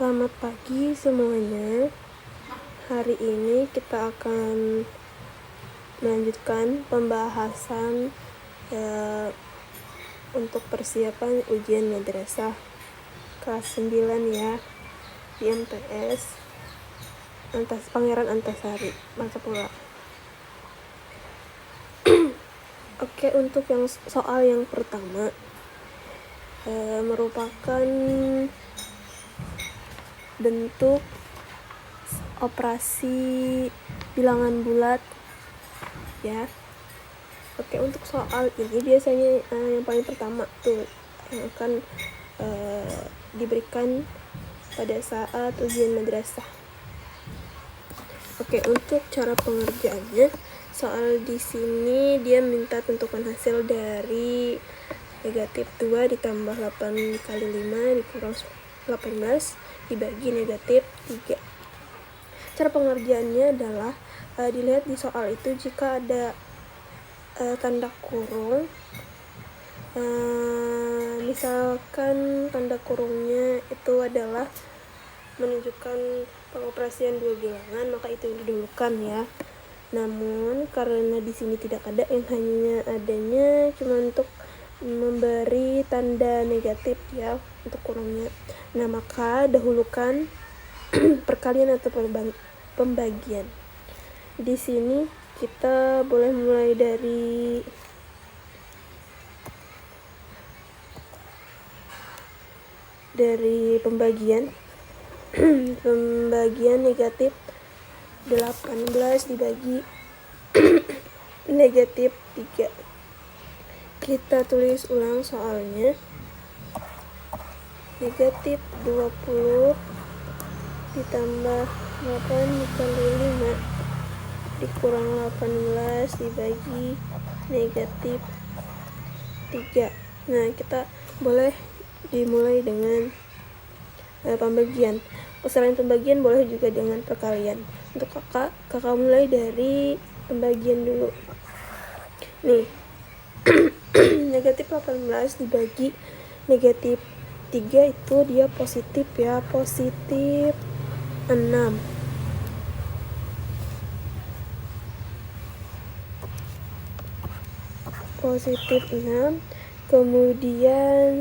Selamat pagi semuanya. Hari ini kita akan melanjutkan pembahasan untuk persiapan ujian madrasah kelas 9 ya, di MTS Pangeran Antasari, Martapura. Oke, untuk yang soal yang pertama merupakan bentuk operasi bilangan bulat ya. Oke, untuk soal ini biasanya yang paling pertama tuh yang akan diberikan pada saat ujian madrasah. Oke, untuk cara pengerjaannya, soal di sini dia minta tentukan hasil dari negatif 2 ditambah 8 kali 5 dikurang 18 dibagi negatif 3. Cara pengerjaannya adalah dilihat di soal itu jika ada tanda kurung, misalkan tanda kurungnya itu adalah menunjukkan pengoperasian dua bilangan, maka itu didahulukan ya. Namun karena di sini tidak ada, yang hanya adanya cuma untuk memberi tanda negatif ya untuk kurungnya. Nah, maka dahulukan perkalian atau pembagian. Di sini kita boleh mulai dari pembagian. Pembagian negatif 18 dibagi negatif 3. Kita tulis ulang soalnya. Negatif 20 ditambah 8 dikali 5 dikurang 18 dibagi negatif 3. Nah, kita boleh dimulai dengan pembagian. Selain pembagian boleh juga dengan perkalian. Untuk kakak mulai dari pembagian dulu. Nih, negatif 18 dibagi negatif 3 itu dia positif ya, positif 6. Positif 6. Kemudian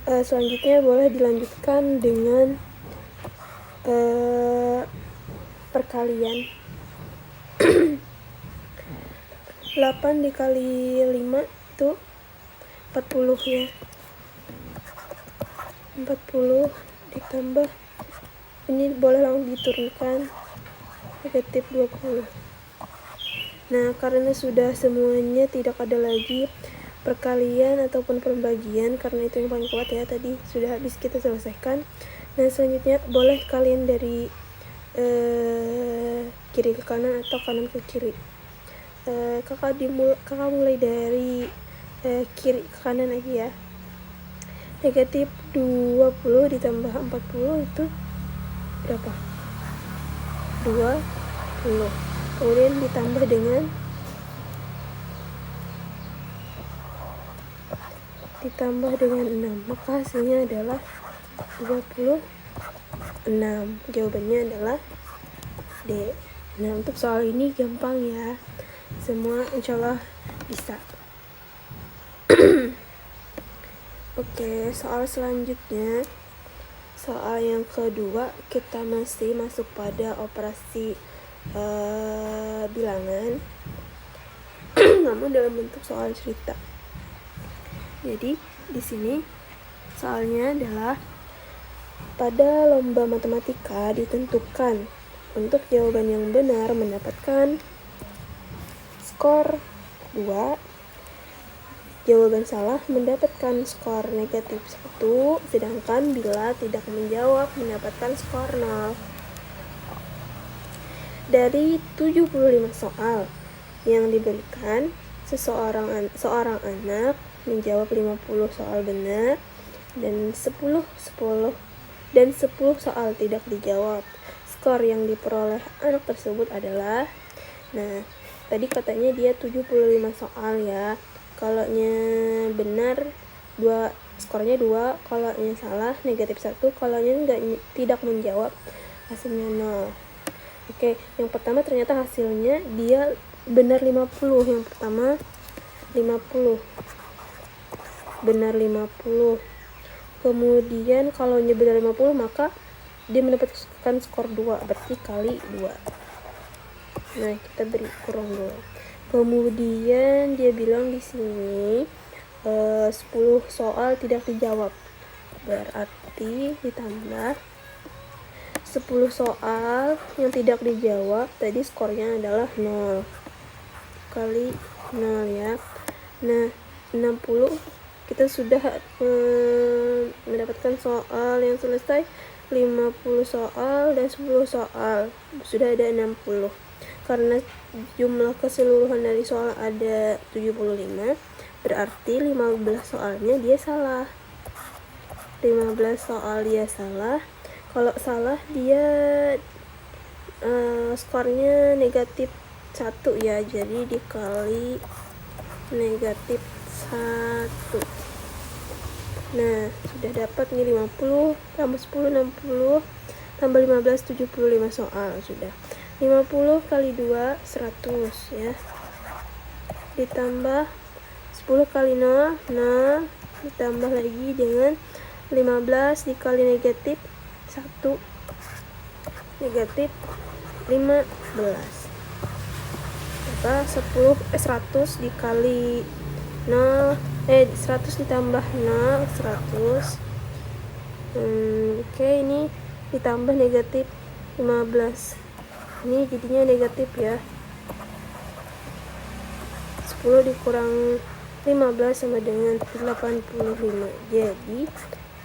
selanjutnya boleh dilanjutkan dengan perkalian. 8 dikali 5 itu 40 ya. 40 ditambah, ini boleh langsung diturunkan, negatif 20. Nah, karena sudah semuanya tidak ada lagi perkalian ataupun pembagian, karena itu yang paling kuat ya, tadi sudah habis kita selesaikan. Nah, selanjutnya boleh kalian dari kiri ke kanan atau kanan ke kiri. Kakak mulai dari kiri ke kanan aja ya. Negatif 20 ditambah 40 itu berapa? 20. Kemudian ditambah dengan 6, maka hasilnya adalah 26. Jawabannya adalah D. Nah, untuk soal ini gampang ya, semua insyaallah bisa. Oke, soal selanjutnya, soal yang kedua, kita masih masuk pada operasi bilangan namun dalam bentuk soal cerita. Jadi di sini soalnya adalah pada lomba matematika ditentukan untuk jawaban yang benar mendapatkan skor 2, jawaban salah mendapatkan skor negatif 1, sedangkan bila tidak menjawab mendapatkan skor 0. Dari 75 soal yang diberikan, seorang anak menjawab 50 soal benar dan 10 soal tidak dijawab. Skor yang diperoleh anak tersebut adalah, nah, tadi katanya dia 75 soal ya. Kalau benar skornya 2, kalau nya salah negatif 1, kalau nya tidak menjawab hasilnya 0. Oke, yang pertama ternyata hasilnya dia benar 50. Yang pertama 50, benar 50. Kemudian kalau nya benar 50, maka dia mendapatkan skor 2, berarti kali 2. Nah, kita beri kurang 2. Kemudian dia bilang di sini 10 soal tidak dijawab, berarti ditambah 10 soal yang tidak dijawab, tadi skornya adalah 0 kali 0 ya. Nah, 60 kita sudah mendapatkan soal yang selesai, 50 soal dan 10 soal, sudah ada 60. Karena jumlah keseluruhan dari soal ada 75, berarti 15 soalnya dia salah. 15 soal dia salah. Kalau salah dia skornya negatif 1 ya, jadi dikali negatif 1. Nah, sudah dapat nih 50 tambah 10 60 tambah 15 75 soal sudah. 50 kali 2 100 ya. Ditambah 10 kali 0 0, ditambah lagi dengan 15 dikali negatif 1 negatif 15. Maka 100 dikali 0 100 ditambah 0 100. Oke, ini ditambah negatif 15. Ini jadinya negatif ya. 10 dikurang 15 sama dengan 85. Jadi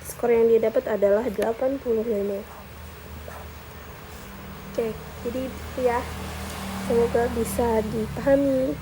skor yang dia dapat adalah 85. Oke, jadi itu ya. Semoga bisa dipahami.